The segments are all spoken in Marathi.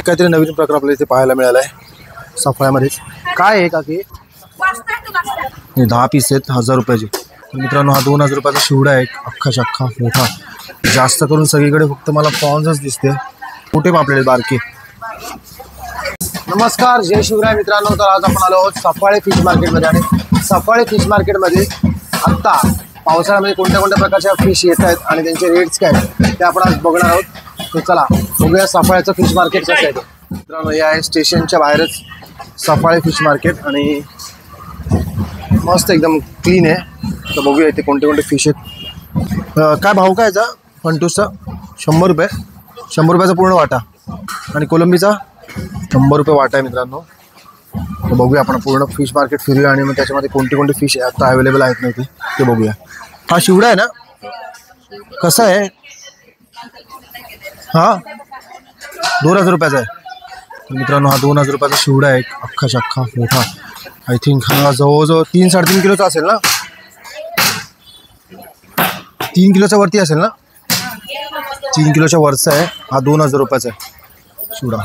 काहीतरी नवीन प्रकार आपल्याला इथे पाहायला मिळाला आहे सफाळ्यामध्येच. काय आहे काकी? 10 पीस आहेत 1000 रुपयाचे. मित्रांनो हा 2000 रुपयाचा शिवडा आहे, अख्खाच्या अख्खा मोठा. जास्त करून सगळीकडे फक्त मला प्रॉन्सच दिसते, मोठे पापलेट बारके. नमस्कार, जय शिवराय मित्रांनो. तर आज आपण आलो आहोत सफाळे फिश मार्केटमध्ये. आणि सफाळे फिश मार्केटमध्ये आत्ता पावसाळ्यामध्ये कोणत्या कोणत्या प्रकारच्या फिश येत आहेत आणि त्यांचे रेट्स काय ते आपण आज बघणार आहोत. तर चला बघूया सफाळ्याचं फिश मार्केट कसं आहे. मित्रांनो हे आहे स्टेशनच्या बाहेरच सफाळे फिश मार्केट आणि मस्त एकदम क्लीन आहे. तर बघूया इथे कोणते कोणते फिश आहेत. काय भाव काय याचा? फंटूसचा 100 रुपये, 100 रुपयाचा पूर्ण वाटा. आणि कोलंबीचा 100 रुपये वाटा आहे मित्रांनो. तर बघूया आपण पूर्ण फिश मार्केट फिरूया आणि मग त्याच्यामध्ये कोणते कोणते फिश आता अवेलेबल आहेत नव्हते ते बघूया. हा शिवडा आहे ना, कसा आहे हा? 2000 रुपयाचा आहे. तर मित्रांनो हा 2000 रुपयाचा शिवडा आहे, अख्खाच्या अख्खा मोठा. आय थिंक हा जवळजवळ 3-3.5 किलोचा असेल ना, 3 किलोच्या वरती असेल ना, 3 किलोच्या वरचा आहे हा. 2000 रुपयाचा आहे शिवडा.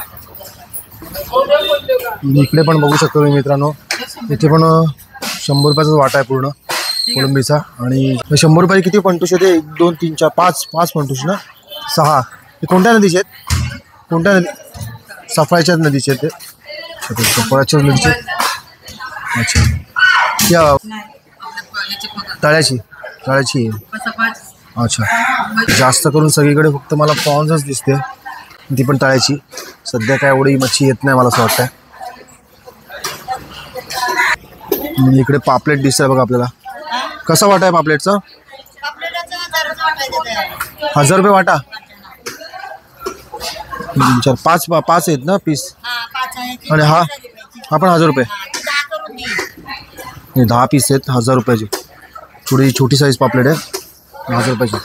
इकडे पण बघू शकतो मी मित्रांनो, इथे पण 100 रुपयाचा वाटा आहे पूर्ण कोलंबीचा. आणि 100 रुपये किती फंटूश येते? 1 2 3 4 5 फंटूश ना, 6. हे कोणत्या नदीचे आहेत? कोणत्या नदी? सफाळ्याच्याच नदीचे आहेत ते, सफाळ्याच्याच नदीचे. अच्छा, या तळ्याची अच्छा. जास्त करून सगळीकडे फक्त मला प्रॉन्सच दिसते, ती पण तळ्याची. सध्या काय एवढी मच्छी येत नाही मला असं वाटतं. इकडे पापलेट दिसत आहे बघा आपल्याला. कसा वाटा आहे पापलेटचा? 1000 रुपये वाटा. 3 4 5 आहेत ना पीस. आणि हा पण 1000 रुपये. 10 पीस आहेत 1000 रुपयाचे. थोडी छोटी साईज पापलेट आहे 1000 रुपयाची.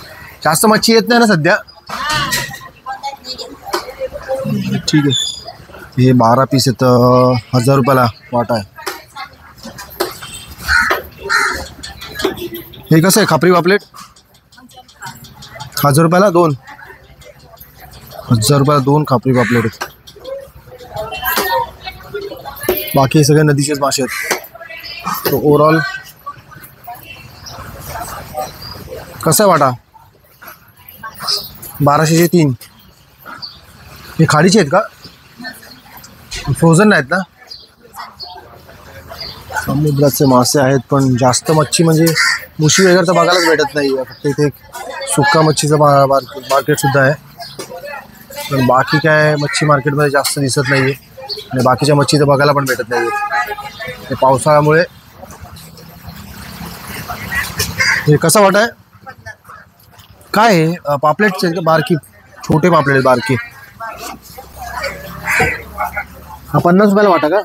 जास्त मच्छी येत नाही ना सध्या. ठीक आहे. हे 12 पीस आहेत 1000 रुपयाला वाटा आहे. हे कसं आहे खापरी पापलेट? 1000 रुपयाला 2. 1000 रुपयाला 2 खापरी पापलेट आहेत. बाकी सगळे नदीचेच मासे आहेत. तो ओव्हरऑल कसा आहे वाटा? 1200चे 3. हे खाडीचे आहेत का? फ्रोझन नाहीत ना? समुद्राचे मासे आहेत पण जास्त मच्छी म्हणजे मुशी वगैरे तर बघायलाच भेटत नाही. फक्त इथे सुक्का मच्छीचं मार्केटसुद्धा आहे. पण बाकी काय मच्छी मार्केटमध्ये जास्त दिसत नाही आहे. आणि बाकीच्या मच्छी तर बघायला पण भेटत नाही आहे ते पावसाळ्यामुळे. हे कसा वाटा आहे? काय आहे? पापलेटचे आहेत का? बारकी छोटे पापलेट बारके. हा 50 रुपयाला वाटा का?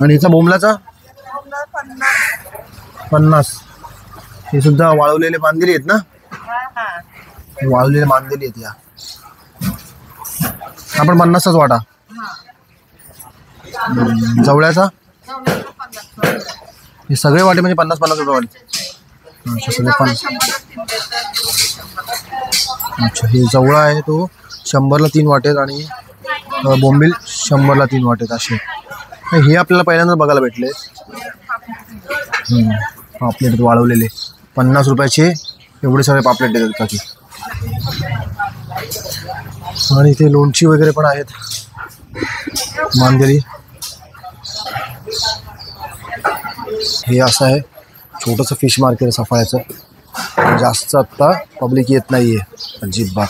आणि ह्याचा बोंबलाचा 50. हे सुद्धा वाळवलेले बांधलेले आहेत ना? वाळवलेले बांधलेले आहेत या. हा पण 50चाच वाटा. जवळ्याचा हे सगळे वाटे म्हणजे 50-50 रुपये वाटे. अच्छा सगळे 50. अच्छा, हे जवळा आहे तो 100ला 3 वाटेत आणि बोंबील 100ला 3 वाटेत असे. हे आपल्याला पहिल्यांदा बघायला भेटले. पापलेट वाळवलेले 50 रुपयाचे एवढे सगळे पापलेट देतात काकी. आणि इथे लोणची वगैरे पण आहेत बांधलेली. हे असं आहे छोटंसं फिश मार्केट सफाळ्याचं. जास्त आत्ता पब्लिक येत नाही आहे अजिबात.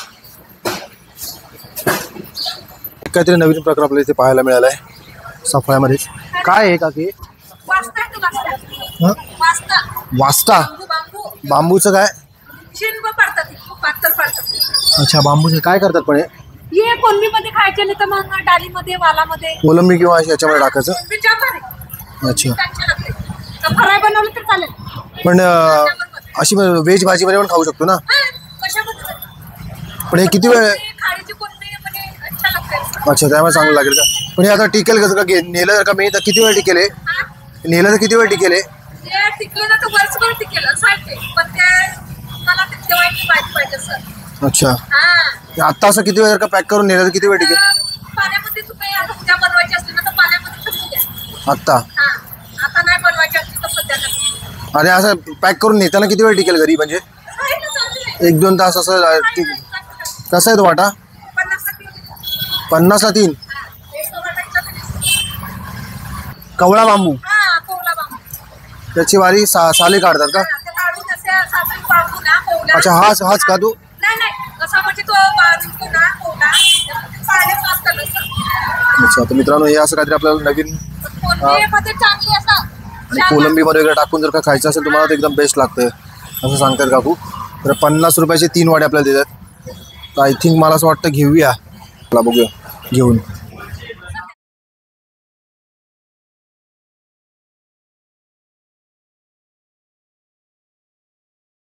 काहीतरी नवीन प्रकार आपल्याला इथे पाहायला मिळाला आहे सफाळ्यामध्येच. काय आहे काकी? वास्ता. बांबूचं काय? अच्छा, बांबूचे काय करतात पण हे कोलंबीमध्ये खायचे नाही तर मग डालीमध्ये वालामध्ये कोलंबी किंवा याच्यामध्ये टाकायचं. अच्छा, फ्राय बनवलं तर चालेल. पण अशी व्हेज भाजीमध्ये पण खाऊ शकतो ना? पण हे किती वेळ? अच्छा, त्यामुळे चांगलं लागेल का? पण हे आता टिकेल कसं का? नेलं जर का मी तर किती वेळ टिकेल? नेलं तर किती वेळ टिकेल? अच्छा, आता असं किती वेळ जर का पॅक करून नेलं तर किती वेळ टिकेल? आत्ता हा आता नाही बनवायचे आता सध्या तर. आणि असं पॅक करून नेताना किती वेळ टिकेल घरी म्हणजे नाही ना, चांगलं आहे. 1-2 तास असं कसा आहे तो वाटा 50ला 3 कवळा बांबू त्याची वारी साली काढतात का अच्छा हाच का तू अच्छा तर मित्रांनो हे असं काहीतरी आपल्याला नवीन आणि कोलंबीमध्ये वगैरे टाकून जर का खायचं असेल तुम्हाला तर एकदम बेस्ट लागतं असं सांगतात काकू तर 50 रुपयाचे 3 वाटे आपल्याला देतात तर आय थिंक मला असं वाटतं घेऊया मला बघूया घेऊन